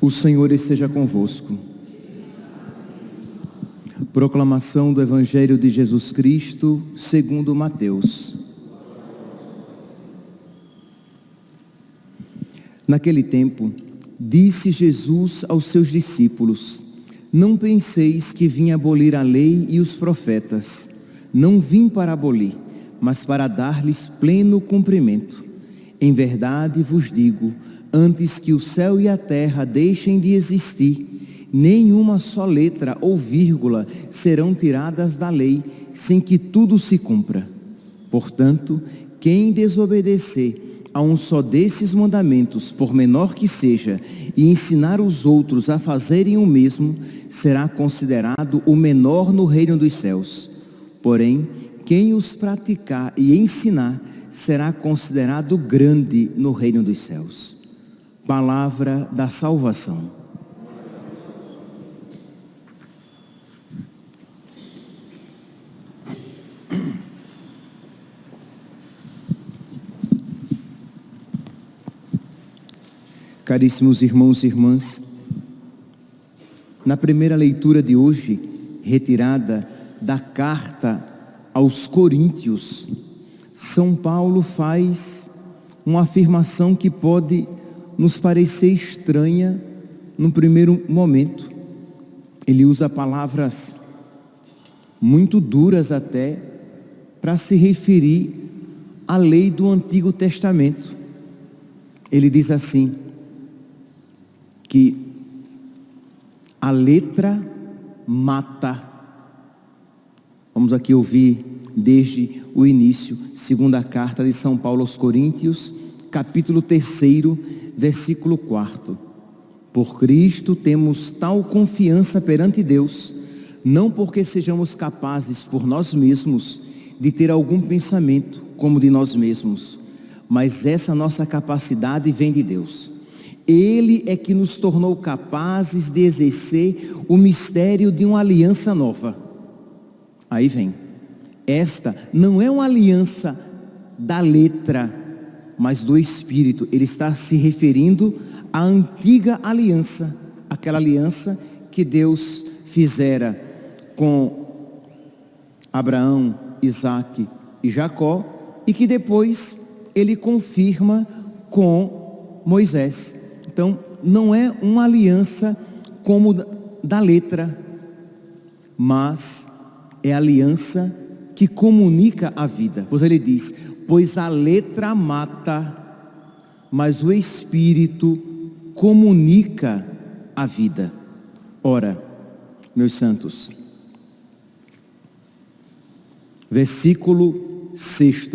O Senhor esteja convosco. Proclamação do Evangelho de Jesus Cristo, segundo Mateus. Naquele tempo, disse Jesus aos seus discípulos: não penseis que vim abolir a lei e os profetas. Não vim para abolir, mas para dar-lhes pleno cumprimento. Em verdade vos digo, antes que o céu e a terra deixem de existir, nenhuma só letra ou vírgula serão tiradas da lei, sem que tudo se cumpra. Portanto, quem desobedecer a um só desses mandamentos, por menor que seja, e ensinar os outros a fazerem o mesmo, será considerado o menor no reino dos céus. Porém, quem os praticar e ensinar, será considerado grande no reino dos céus. Palavra da salvação. Caríssimos irmãos e irmãs, na primeira leitura de hoje, retirada da carta aos Coríntios, São Paulo faz uma afirmação que pode nos parecer estranha no primeiro momento. Ele usa palavras muito duras até para se referir à lei do Antigo Testamento. Ele diz assim, que a letra mata. Vamos aqui ouvir desde o início, segunda carta de São Paulo aos Coríntios, capítulo 3, versículo 4. Por Cristo temos tal confiança perante Deus, não porque sejamos capazes por nós mesmos de ter algum pensamento como de nós mesmos, mas essa nossa capacidade vem de Deus. Ele é que nos tornou capazes de exercer o mistério de uma aliança nova. Aí vem, esta não é uma aliança da letra, mas do Espírito. Ele está se referindo à antiga aliança, aquela aliança que Deus fizera com Abraão, Isaque e Jacó, e que depois ele confirma com Moisés. Então, não é uma aliança como da letra, mas é a aliança que comunica a vida. Pois ele diz, pois a letra mata, mas o Espírito comunica a vida. Ora, meus santos, versículo 6,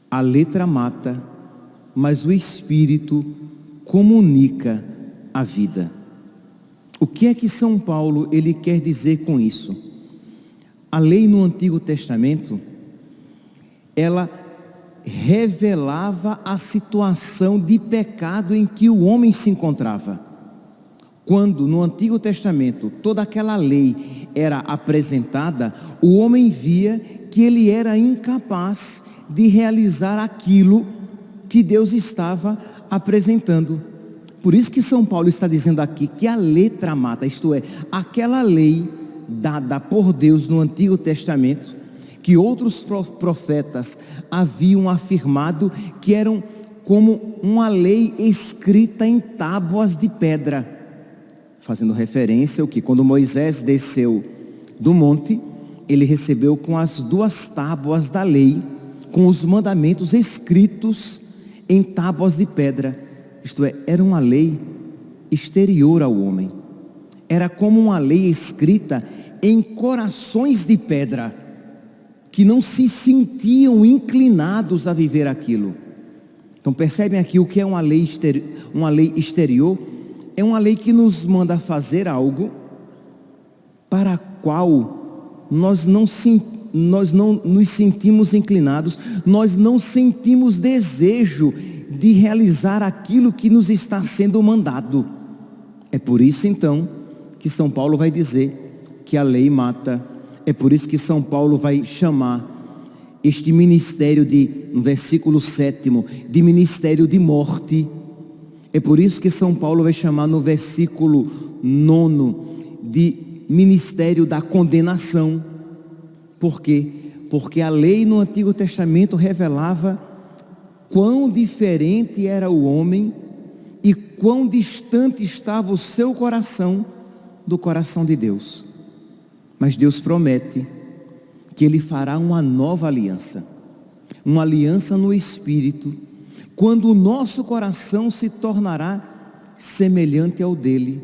a letra mata, mas o Espírito comunica a vida. O que é que São Paulo ele quer dizer com isso? A lei no Antigo Testamento, ela revelava a situação de pecado em que o homem se encontrava. Quando no Antigo Testamento toda aquela lei era apresentada, o homem via que ele era incapaz de realizar aquilo que Deus estava apresentando. Por isso que São Paulo está dizendo aqui que a letra mata, isto é, aquela lei dada por Deus no Antigo Testamento, que outros profetas haviam afirmado que eram como uma lei escrita em tábuas de pedra, fazendo referência ao que quando Moisés desceu do monte, ele recebeu com as 2 tábuas da lei, com os mandamentos escritos em tábuas de pedra. Isto é, era uma lei exterior ao homem, era como uma lei escrita em corações de pedra, que não se sentiam inclinados a viver aquilo. Então percebem aqui o que é uma lei exterior? É uma lei que nos manda fazer algo para a qual nós não nos sentimos inclinados, nós não sentimos desejo de realizar aquilo que nos está sendo mandado. É por isso então que São Paulo vai dizer que a lei mata. É por isso que São Paulo vai chamar este ministério no versículo 7º, de ministério de morte. É por isso que São Paulo vai chamar no versículo 9 de ministério da condenação. Por quê? Porque a lei no Antigo Testamento revelava quão diferente era o homem e quão distante estava o seu coração do coração de Deus. Mas Deus promete que Ele fará uma nova aliança, uma aliança no Espírito, quando o nosso coração se tornará semelhante ao dele,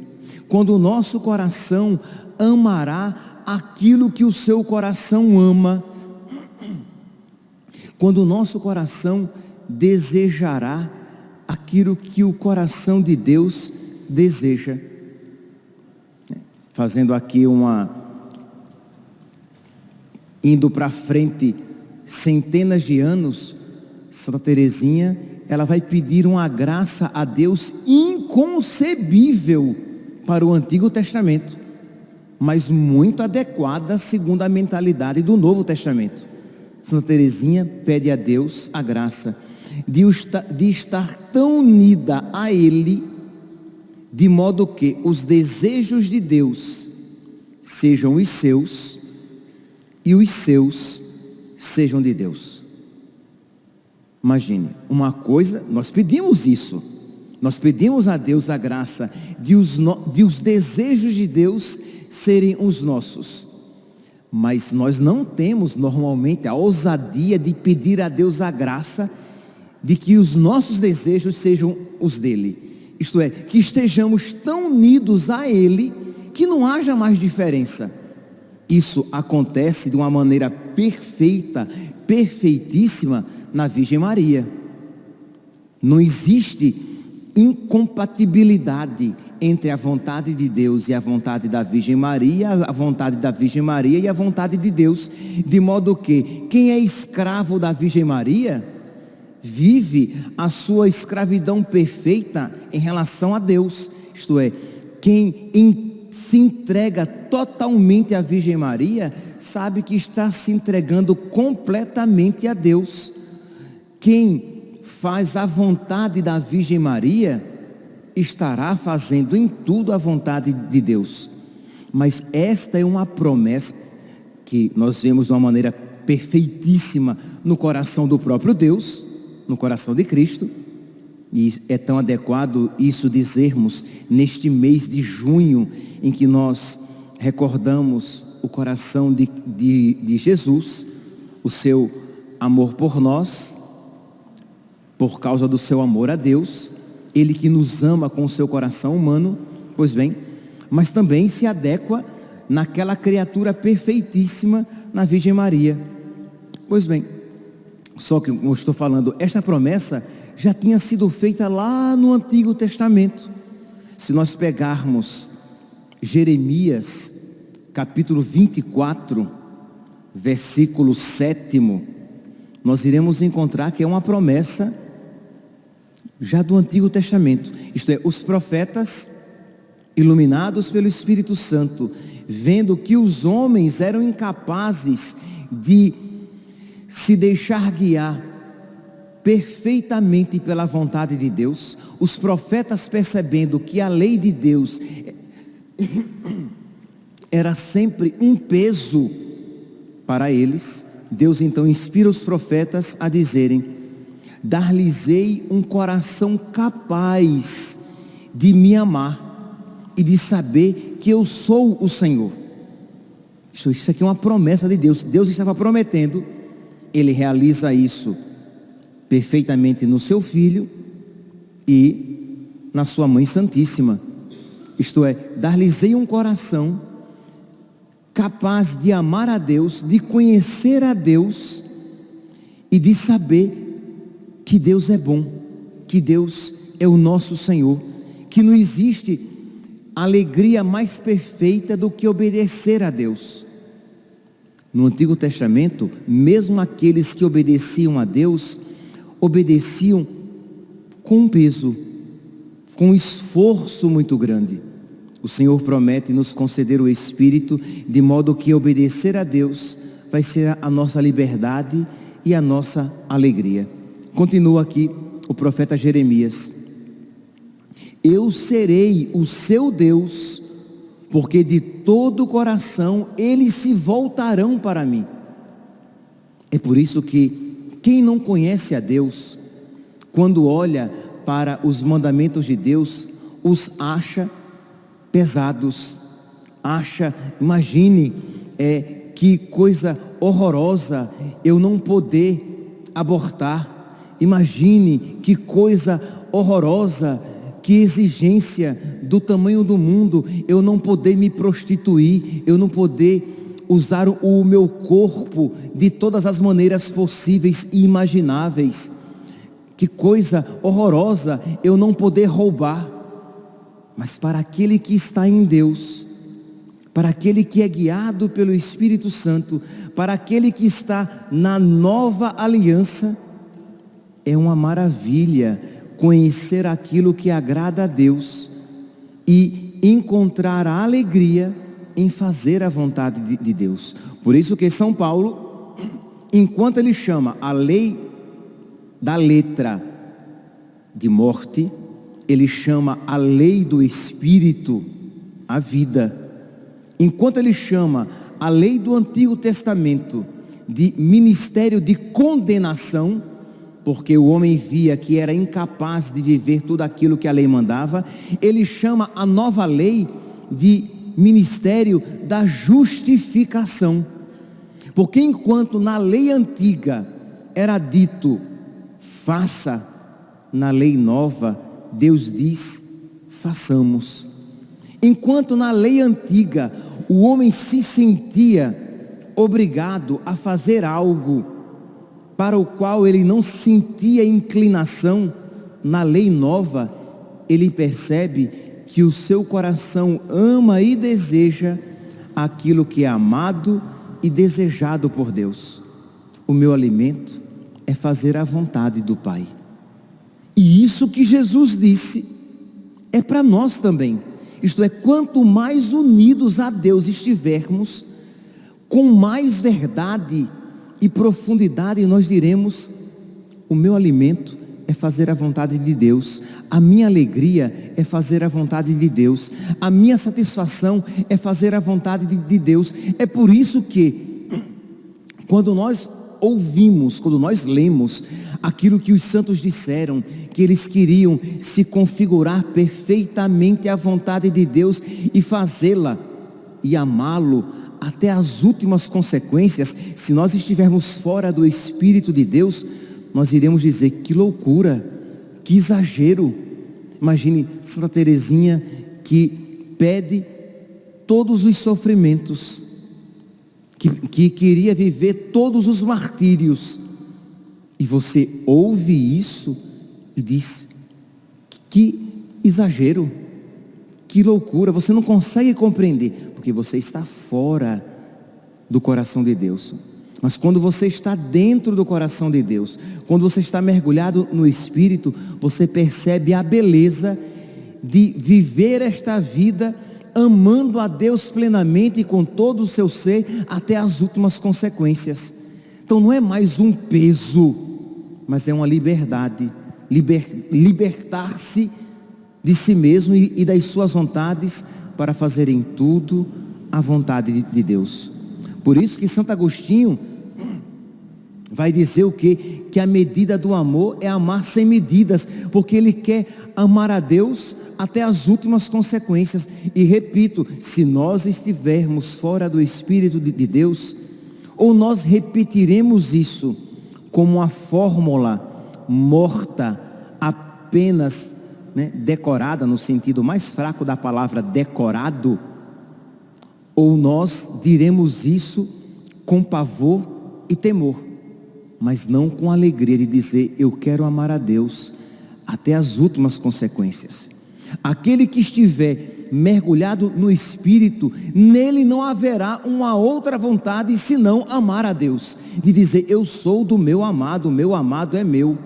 quando o nosso coração amará aquilo que o seu coração ama, quando o nosso coração desejará aquilo que o coração de Deus deseja. Fazendo aqui indo para frente centenas de anos, Santa Teresinha, ela vai pedir uma graça a Deus inconcebível para o Antigo Testamento, mas muito adequada segundo a mentalidade do Novo Testamento. Santa Teresinha pede a Deus a graça de estar tão unida a Ele, de modo que os desejos de Deus sejam os seus e os seus sejam de Deus. Imagine, uma coisa, nós pedimos isso, nós pedimos a Deus a graça de os desejos de Deus serem os nossos, mas nós não temos normalmente a ousadia de pedir a Deus a graça de que os nossos desejos sejam os dele, isto é, que estejamos tão unidos a Ele, que não haja mais diferença. Isso acontece de uma maneira perfeita, perfeitíssima na Virgem Maria. Não existe incompatibilidade entre a vontade de Deus e a vontade da Virgem Maria, a vontade da Virgem Maria e a vontade de Deus, de modo que quem é escravo da Virgem Maria vive a sua escravidão perfeita em relação a Deus, isto é, quem se entrega totalmente à Virgem Maria, sabe que está se entregando completamente a Deus. Quem faz a vontade da Virgem Maria, estará fazendo em tudo a vontade de Deus. Mas esta é uma promessa que nós vemos de uma maneira perfeitíssima no coração do próprio Deus, no coração de Cristo. E é tão adequado isso dizermos neste mês de junho, em que nós recordamos o coração de Jesus, o seu amor por nós, por causa do seu amor a Deus, Ele que nos ama com o seu coração humano, pois bem, mas também se adequa naquela criatura perfeitíssima, na Virgem Maria. Pois bem, só que, como eu estou falando, esta promessa já tinha sido feita lá no Antigo Testamento. Se nós pegarmos Jeremias, capítulo 24, versículo 7, nós iremos encontrar que é uma promessa já do Antigo Testamento. Isto é, os profetas, iluminados pelo Espírito Santo, vendo que os homens eram incapazes de se deixar guiar perfeitamente pela vontade de Deus, os profetas, percebendo que a lei de Deus era sempre um peso para eles, Deus então inspira os profetas a dizerem: dar-lhes-ei um coração capaz de me amar e de saber que eu sou o Senhor. Isso aqui é uma promessa de Deus. Deus estava prometendo, Ele realiza isso perfeitamente no seu Filho e na sua Mãe Santíssima. Isto é, dar-lhes-ei um coração capaz de amar a Deus, de conhecer a Deus e de saber que Deus é bom, que Deus é o nosso Senhor, que não existe alegria mais perfeita do que obedecer a Deus. No Antigo Testamento, mesmo aqueles que obedeciam a Deus, obedeciam com um peso, com um esforço muito grande. O Senhor promete nos conceder o Espírito, de modo que obedecer a Deus vai ser a nossa liberdade e a nossa alegria. Continua aqui o profeta Jeremias: eu serei o seu Deus, porque de todo o coração eles se voltarão para mim. É por isso que quem não conhece a Deus, quando olha para os mandamentos de Deus, os acha pesados, imagine, que coisa horrorosa eu não poder abortar, imagine que coisa horrorosa, que exigência do tamanho do mundo, eu não poder me prostituir, eu não poder usar o meu corpo de todas as maneiras possíveis e imagináveis, que coisa horrorosa eu não poder roubar. Mas para aquele que está em Deus, para aquele que é guiado pelo Espírito Santo, para aquele que está na nova aliança, é uma maravilha conhecer aquilo que agrada a Deus e encontrar a alegria em fazer a vontade de Deus. Por isso que São Paulo, enquanto ele chama a lei da letra de morte, ele chama a lei do Espírito a vida. Enquanto ele chama a lei do Antigo Testamento de ministério de condenação, porque o homem via que era incapaz de viver tudo aquilo que a lei mandava, ele chama a nova lei de ministério da justificação. Porque enquanto na lei antiga era dito faça, na lei nova Deus diz façamos. Enquanto na lei antiga o homem se sentia obrigado a fazer algo para o qual ele não sentia inclinação, na lei nova ele percebe que o seu coração ama e deseja aquilo que é amado e desejado por Deus. O meu alimento é fazer a vontade do Pai. E isso que Jesus disse é para nós também. Isto é, quanto mais unidos a Deus estivermos, com mais verdade e profundidade nós diremos: o meu alimento é fazer a vontade de Deus, a minha alegria é fazer a vontade de Deus, a minha satisfação é fazer a vontade de Deus. É por isso que quando nós ouvimos, quando nós lemos aquilo que os santos disseram, que eles queriam se configurar perfeitamente à vontade de Deus e fazê-la e amá-lo até as últimas consequências, se nós estivermos fora do Espírito de Deus, nós iremos dizer: que loucura, que exagero. Imagine Santa Teresinha, que pede todos os sofrimentos, que queria viver todos os martírios, e você ouve isso e diz: que exagero, que loucura. Você não consegue compreender, porque você está fora do coração de Deus. Mas quando você está dentro do coração de Deus, quando você está mergulhado no Espírito, você percebe a beleza de viver esta vida amando a Deus plenamente e com todo o seu ser até as últimas consequências. Então não é mais um peso, mas é uma liberdade, libertar-se de si mesmo e das suas vontades para fazer em tudo a vontade de Deus. Por isso que Santo Agostinho vai dizer o quê? Que a medida do amor é amar sem medidas, porque ele quer amar a Deus até as últimas consequências. E repito, se nós estivermos fora do Espírito de Deus, ou nós repetiremos isso como uma fórmula morta, apenas decorada, no sentido mais fraco da palavra decorado, ou nós diremos isso com pavor e temor, mas não com alegria de dizer: eu quero amar a Deus até as últimas consequências. Aquele que estiver mergulhado no Espírito, nele não haverá uma outra vontade senão amar a Deus, de dizer: eu sou do meu amado, o meu amado é meu.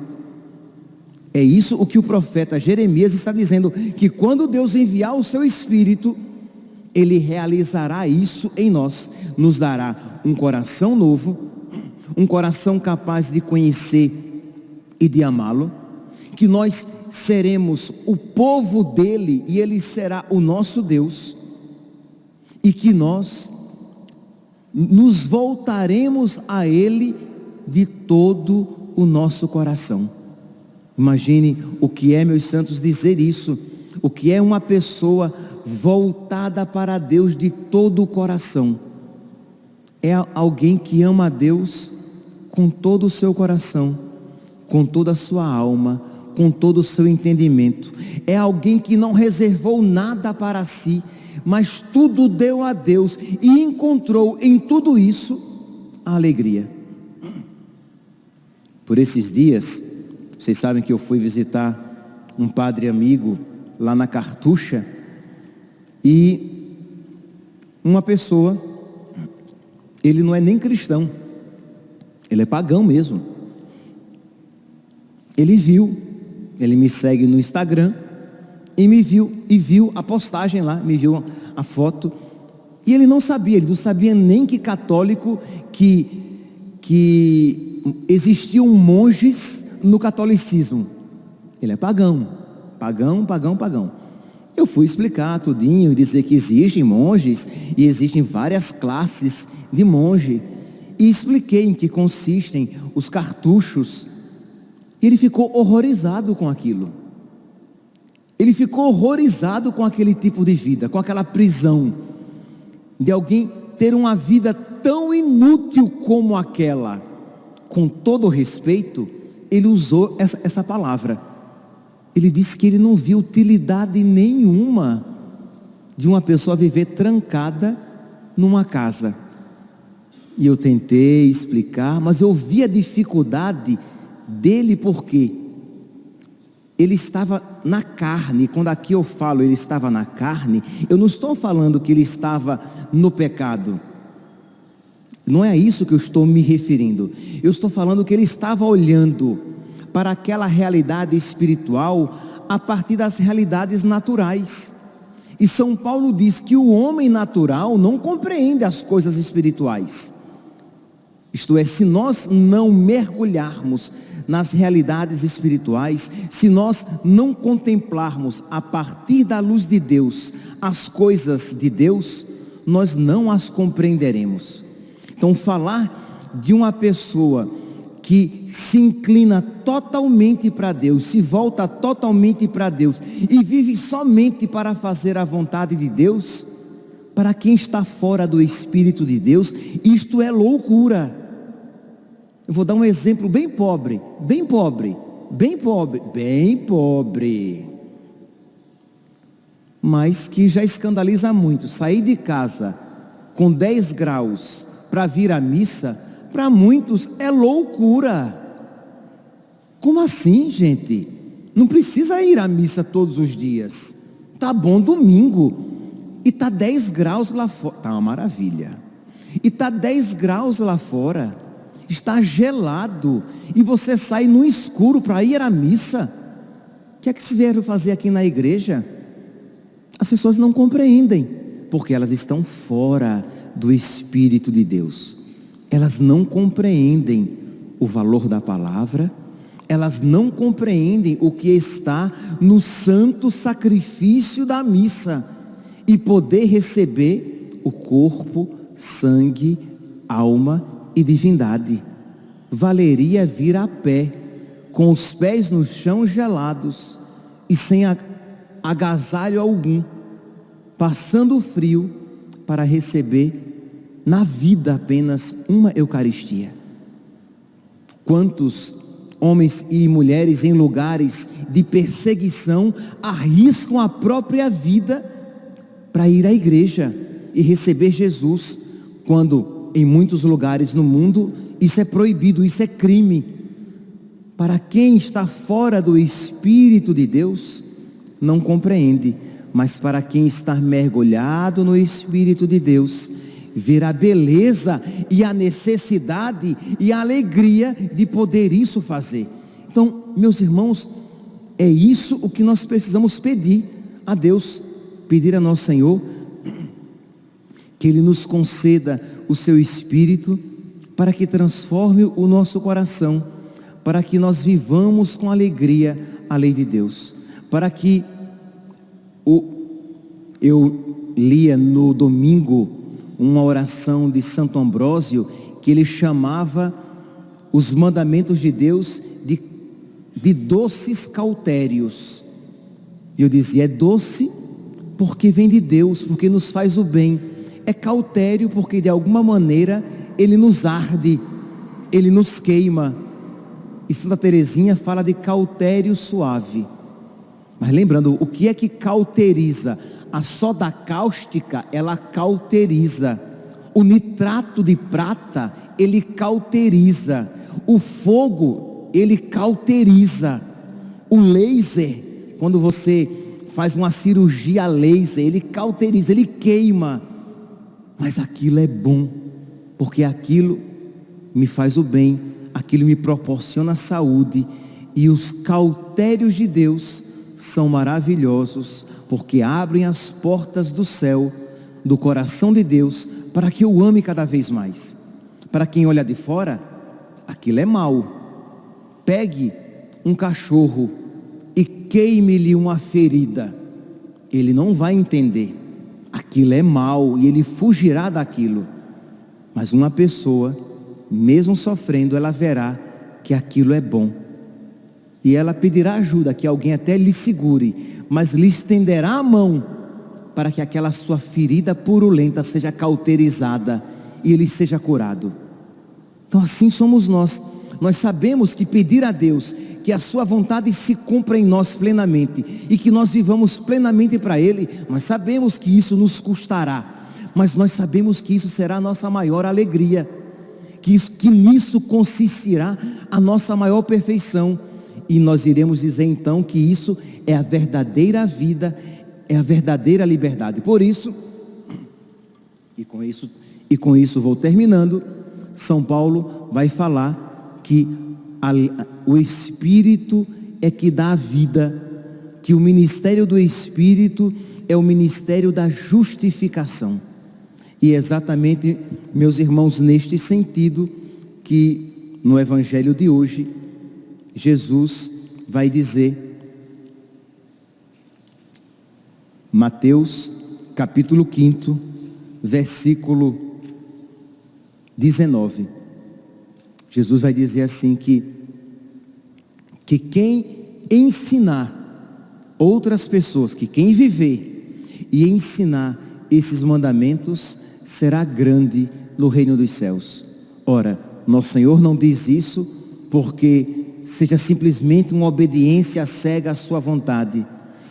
É isso o que o profeta Jeremias está dizendo, que quando Deus enviar o seu Espírito, Ele realizará isso em nós, nos dará um coração novo, um coração capaz de conhecer e de amá-lo, que nós seremos o povo dele e ele será o nosso Deus, e que nós nos voltaremos a ele de todo o nosso coração. Imagine o que é, meus santos, dizer isso, o que é uma pessoa voltada para Deus de todo o coração. É alguém que ama a Deus com todo o seu coração, com toda a sua alma, com todo o seu entendimento. É alguém que não reservou nada para si, mas tudo deu a Deus e encontrou em tudo isso a alegria. Por esses dias, vocês sabem que eu fui visitar um padre amigo lá na Cartucha, e uma pessoa, ele não é nem cristão, ele é pagão mesmo. Ele me segue no Instagram e viu a postagem lá, me viu a foto, e ele não sabia nem que católico, que existiam monges no catolicismo. Ele é pagão. Eu fui explicar tudinho, dizer que existem monges e existem várias classes de monge, e expliquei em que consistem os cartuchos. E ele ficou horrorizado com aquilo. Ele ficou horrorizado com aquele tipo de vida, com aquela prisão de alguém ter uma vida tão inútil como aquela. Com todo respeito, ele usou essa palavra. Ele disse que ele não viu utilidade nenhuma de uma pessoa viver trancada numa casa. E eu tentei explicar, mas eu vi a dificuldade dele, porque ele estava na carne. Quando aqui eu falo ele estava na carne, eu não estou falando que ele estava no pecado. Não é a isso que eu estou me referindo. Eu estou falando que ele estava olhando para aquela realidade espiritual a partir das realidades naturais. E São Paulo diz que o homem natural não compreende as coisas espirituais. Isto é, se nós não mergulharmos nas realidades espirituais, se nós não contemplarmos a partir da luz de Deus as coisas de Deus, nós não as compreenderemos. Então, falar de uma pessoa que se inclina totalmente para Deus, se volta totalmente para Deus e vive somente para fazer a vontade de Deus, para quem está fora do Espírito de Deus, isto é loucura. Eu vou dar um exemplo bem pobre, mas que já escandaliza muito. Sair de casa com 10 graus para vir à missa, para muitos é loucura. Como assim, gente? Não precisa ir à missa todos os dias. Tá bom domingo. E tá 10 graus lá fora. Tá uma maravilha. E tá 10 graus lá fora. Está gelado. E você sai no escuro para ir à missa. O que é que vocês vieram fazer aqui na igreja? As pessoas não compreendem, porque elas estão fora do Espírito de Deus. Elas não compreendem o valor da palavra, elas não compreendem o que está no santo sacrifício da missa, e poder receber o corpo, sangue, alma e divindade. Valeria vir a pé, com os pés no chão gelados, e sem agasalho algum, passando frio, para receber na vida apenas uma Eucaristia. Quantos homens e mulheres em lugares de perseguição arriscam a própria vida para ir à igreja e receber Jesus, quando em muitos lugares no mundo isso é proibido, isso é crime. Para quem está fora do Espírito de Deus, não compreende, mas para quem está mergulhado no Espírito de Deus, ver a beleza e a necessidade e a alegria de poder isso fazer. Então, meus irmãos, É isso o que nós precisamos pedir a Deus, pedir a nosso Senhor, que Ele nos conceda o seu Espírito, para que transforme o nosso coração, para que nós vivamos com alegria a lei de Deus, para que eu lia no domingo uma oração de Santo Ambrósio, que ele chamava os mandamentos de Deus de doces cautérios. E eu dizia, é doce porque vem de Deus, porque nos faz o bem. É cautério porque de alguma maneira ele nos arde, ele nos queima. E Santa Teresinha fala de cautério suave. Mas lembrando, o que é que cauteriza? A soda cáustica, ela cauteriza. O nitrato de prata, ele cauteriza. O fogo, ele cauteriza. O laser, quando você faz uma cirurgia a laser, ele cauteriza, ele queima. Mas aquilo é bom, porque aquilo me faz o bem, aquilo me proporciona saúde. E os cautérios de Deus são maravilhosos, porque abrem as portas do céu, do coração de Deus, para que eu ame cada vez mais. Para quem olha de fora, aquilo é mal. Pegue um cachorro e queime-lhe uma ferida, ele não vai entender. Aquilo é mal e ele fugirá daquilo. Mas uma pessoa, mesmo sofrendo, ela verá que aquilo é bom. E ela pedirá ajuda, que alguém até lhe segure, mas lhe estenderá a mão para que aquela sua ferida purulenta seja cauterizada e ele seja curado. Então assim somos nós. Nós sabemos que pedir a Deus que a sua vontade se cumpra em nós plenamente e que nós vivamos plenamente para Ele, nós sabemos que isso nos custará, mas nós sabemos que isso será a nossa maior alegria, que nisso consistirá a nossa maior perfeição. E nós iremos dizer então que isso é a verdadeira vida, é a verdadeira liberdade. Por isso, e com isso vou terminando, São Paulo vai falar que o Espírito é que dá a vida, que o ministério do Espírito é o ministério da justificação. E é exatamente, meus irmãos, neste sentido que no Evangelho de hoje, Jesus vai dizer, Mateus capítulo 5, versículo 19. Jesus vai dizer assim que quem ensinar outras pessoas, que quem viver e ensinar esses mandamentos, será grande no reino dos céus. Ora, nosso Senhor não diz isso porque seja simplesmente uma obediência cega à sua vontade,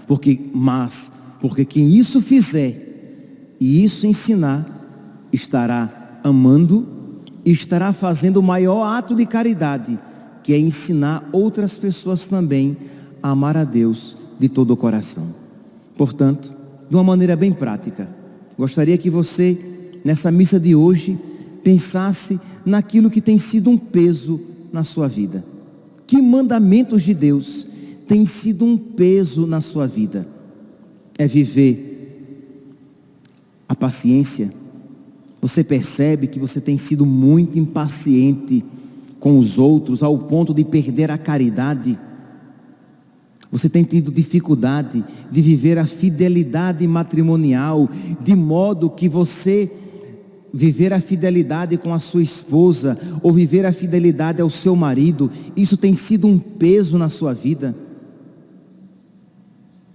porque quem isso fizer e isso ensinar, estará amando e estará fazendo o maior ato de caridade, que é ensinar outras pessoas também a amar a Deus de todo o coração. Portanto, de uma maneira bem prática, gostaria que você, nessa missa de hoje, pensasse naquilo que tem sido um peso na sua vida. Que mandamentos de Deus têm sido um peso na sua vida? É viver a paciência? Você percebe que você tem sido muito impaciente com os outros, ao ponto de perder a caridade? Você tem tido dificuldade de viver a fidelidade matrimonial, de modo que você viver a fidelidade com a sua esposa, ou viver a fidelidade ao seu marido, isso tem sido um peso na sua vida?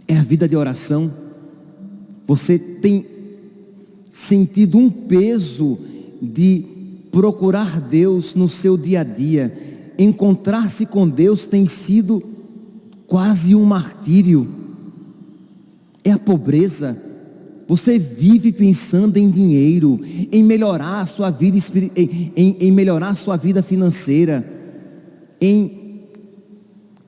É a vida de oração? Você tem sentido um peso de procurar Deus no seu dia a dia? Encontrar-se com Deus tem sido quase um martírio. É a pobreza. Você vive pensando em dinheiro, em melhorar a sua vida em melhorar a sua vida financeira, em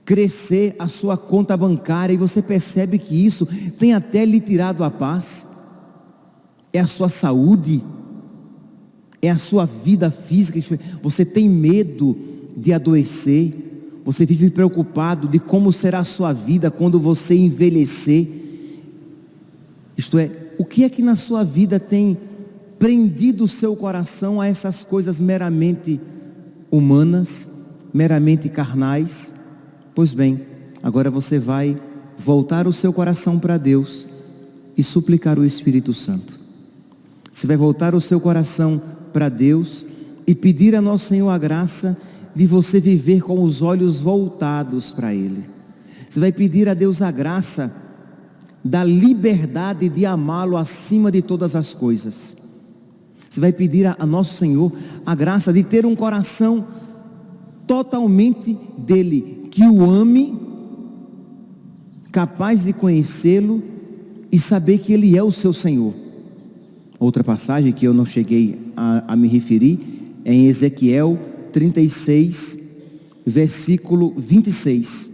crescer a sua conta bancária, e você percebe que isso tem até lhe tirado a paz. É a sua saúde, é a sua vida física. Você tem medo de adoecer, Você vive preocupado de como será a sua vida quando você envelhecer. Isto é, o que é que na sua vida tem prendido o seu coração a essas coisas meramente humanas, meramente carnais? Pois bem, agora você vai voltar o seu coração para Deus e suplicar o Espírito Santo. Você vai voltar o seu coração para Deus e pedir a nosso Senhor a graça de você viver com os olhos voltados para Ele. Você vai pedir a Deus a graça da liberdade de amá-lo acima de todas as coisas. Você vai pedir a nosso Senhor a graça de ter um coração totalmente dele, que o ame, capaz de conhecê-lo e saber que Ele é o seu Senhor. Outra passagem que eu não cheguei a me referir é em Ezequiel 36, versículo 26,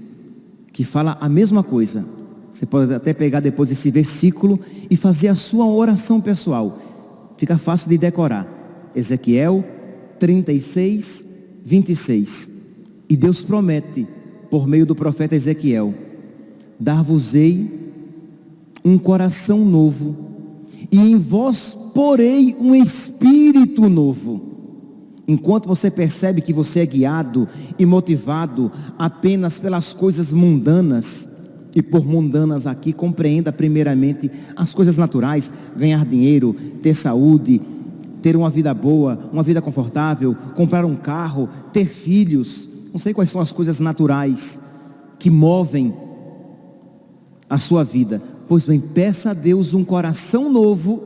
que fala a mesma coisa. Você pode até pegar depois esse versículo e fazer a sua oração pessoal. Fica fácil de decorar. Ezequiel 36, 26. E Deus promete, por meio do profeta Ezequiel: dar-vos-ei um coração novo, e em vós porei um espírito novo. Enquanto você percebe que você é guiado e motivado apenas pelas coisas mundanas, e por mundanas aqui, compreenda primeiramente as coisas naturais: ganhar dinheiro, ter saúde, ter uma vida boa, uma vida confortável, comprar um carro, ter filhos. Não sei quais são as coisas naturais que movem a sua vida. Pois bem, peça a Deus um coração novo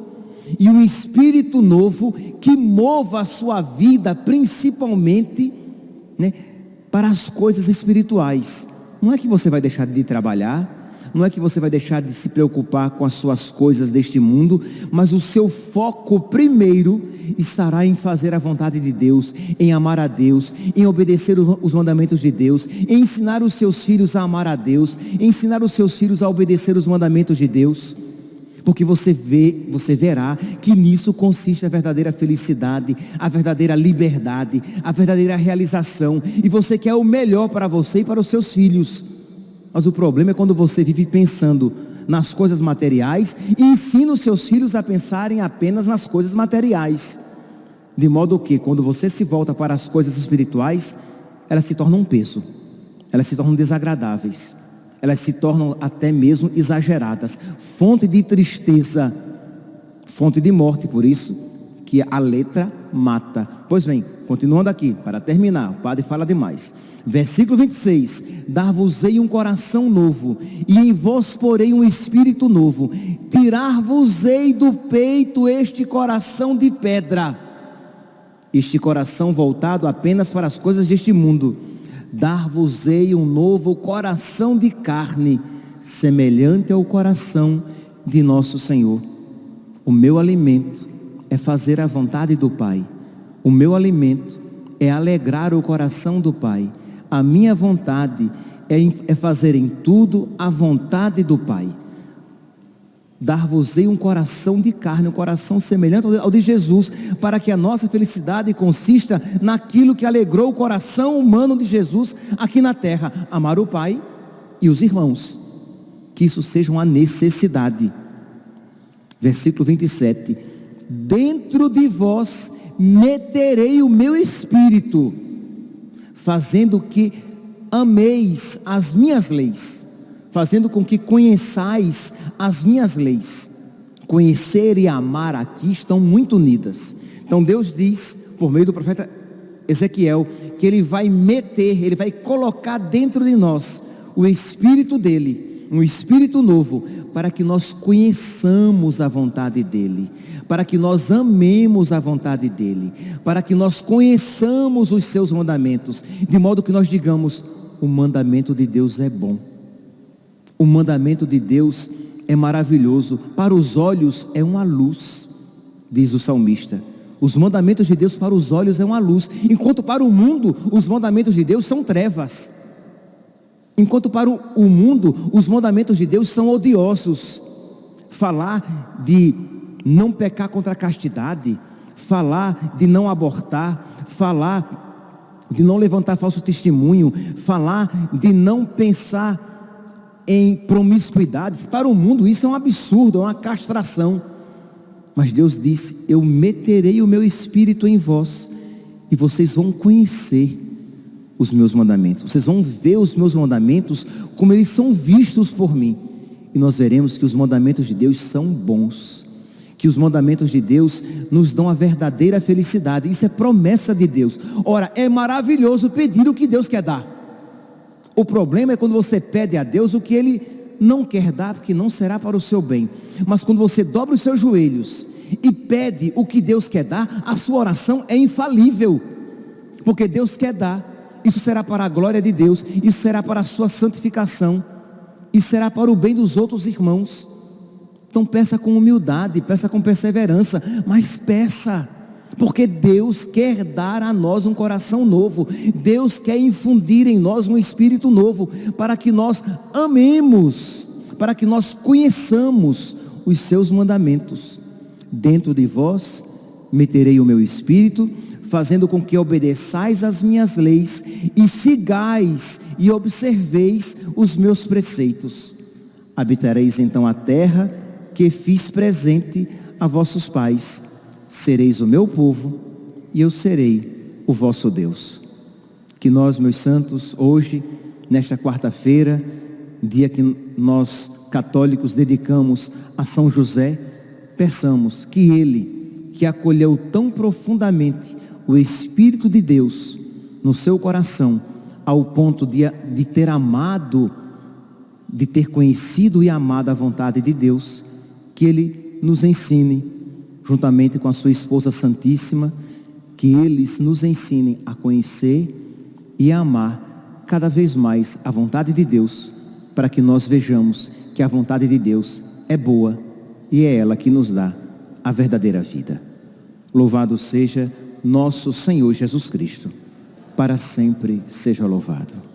e um espírito novo que mova a sua vida, principalmente, para as coisas espirituais. Não é que você vai deixar de trabalhar, não é que você vai deixar de se preocupar com as suas coisas deste mundo, mas o seu foco primeiro estará em fazer a vontade de Deus, em amar a Deus, em obedecer os mandamentos de Deus, em ensinar os seus filhos a amar a Deus, em ensinar os seus filhos a obedecer os mandamentos de Deus. Porque você verá que nisso consiste a verdadeira felicidade, a verdadeira liberdade, a verdadeira realização. E você quer o melhor para você e para os seus filhos. Mas o problema é quando você vive pensando nas coisas materiais e ensina os seus filhos a pensarem apenas nas coisas materiais. De modo que, quando você se volta para as coisas espirituais, elas se tornam um peso, elas se tornam desagradáveis, elas se tornam até mesmo exageradas, fonte de tristeza, fonte de morte. Por isso que a letra mata. Pois bem, continuando aqui, para terminar, o padre fala demais. Versículo 26, dar-vos-ei um coração novo, e em vós porei um espírito novo, tirar-vos-ei do peito este coração de pedra, este coração voltado apenas para as coisas deste mundo, dar-vos-ei um novo coração de carne, semelhante ao coração de nosso Senhor. O meu alimento é fazer a vontade do Pai, o meu alimento é alegrar o coração do Pai, a minha vontade é fazer em tudo a vontade do Pai. Dar-vos-ei um coração de carne, um coração semelhante ao de Jesus, para que a nossa felicidade consista naquilo que alegrou o coração humano de Jesus aqui na terra: amar o Pai e os irmãos. Que isso seja uma necessidade. Versículo 27, dentro de vós meterei o meu espírito, fazendo que ameis as minhas leis, fazendo com que conheçais as minhas leis. Conhecer e amar aqui estão muito unidas. Então Deus diz, por meio do profeta Ezequiel, que Ele vai meter, Ele vai colocar dentro de nós o Espírito dEle, um Espírito novo, para que nós conheçamos a vontade dEle, para que nós amemos a vontade dEle, para que nós conheçamos os seus mandamentos, de modo que nós digamos: o mandamento de Deus é bom, o mandamento de Deus é maravilhoso, para os olhos é uma luz, diz o salmista. Os mandamentos de Deus para os olhos é uma luz, enquanto para o mundo os mandamentos de Deus são trevas. Enquanto para o mundo os mandamentos de Deus são odiosos. Falar de não pecar contra a castidade, falar de não abortar, falar de não levantar falso testemunho, falar de não pensar em promiscuidades. Para o mundo isso é um absurdo, é uma castração. Mas Deus disse: eu meterei o meu espírito em vós, e vocês vão conhecer os meus mandamentos, vocês vão ver os meus mandamentos como eles são vistos por mim. E nós veremos que os mandamentos de Deus são bons, que os mandamentos de Deus nos dão a verdadeira felicidade. Isso é promessa de Deus. Ora, é maravilhoso pedir o que Deus quer dar. O problema é quando você pede a Deus o que Ele não quer dar, porque não será para o seu bem. Mas quando você dobra os seus joelhos e pede o que Deus quer dar, a sua oração é infalível, porque Deus quer dar. Isso será para a glória de Deus, isso será para a sua santificação, e será para o bem dos outros irmãos. Então peça com humildade, peça com perseverança, mas peça, porque Deus quer dar a nós um coração novo. Deus quer infundir em nós um espírito novo, para que nós amemos, para que nós conheçamos os seus mandamentos. Dentro de vós meterei o meu espírito, fazendo com que obedeçais as minhas leis, e sigais e observeis os meus preceitos. Habitareis então a terra que fiz presente a vossos pais. Sereis o meu povo, e eu serei o vosso Deus. Que nós, meus santos, hoje, nesta quarta-feira, dia que nós católicos dedicamos a São José, peçamos que ele, que acolheu tão profundamente o Espírito de Deus no seu coração, ao ponto de ter amado, de ter conhecido e amado a vontade de Deus, que Ele nos ensine, juntamente com a sua esposa santíssima, que eles nos ensinem a conhecer e a amar cada vez mais a vontade de Deus, para que nós vejamos que a vontade de Deus é boa e é ela que nos dá a verdadeira vida. Louvado seja nosso Senhor Jesus Cristo, para sempre seja louvado.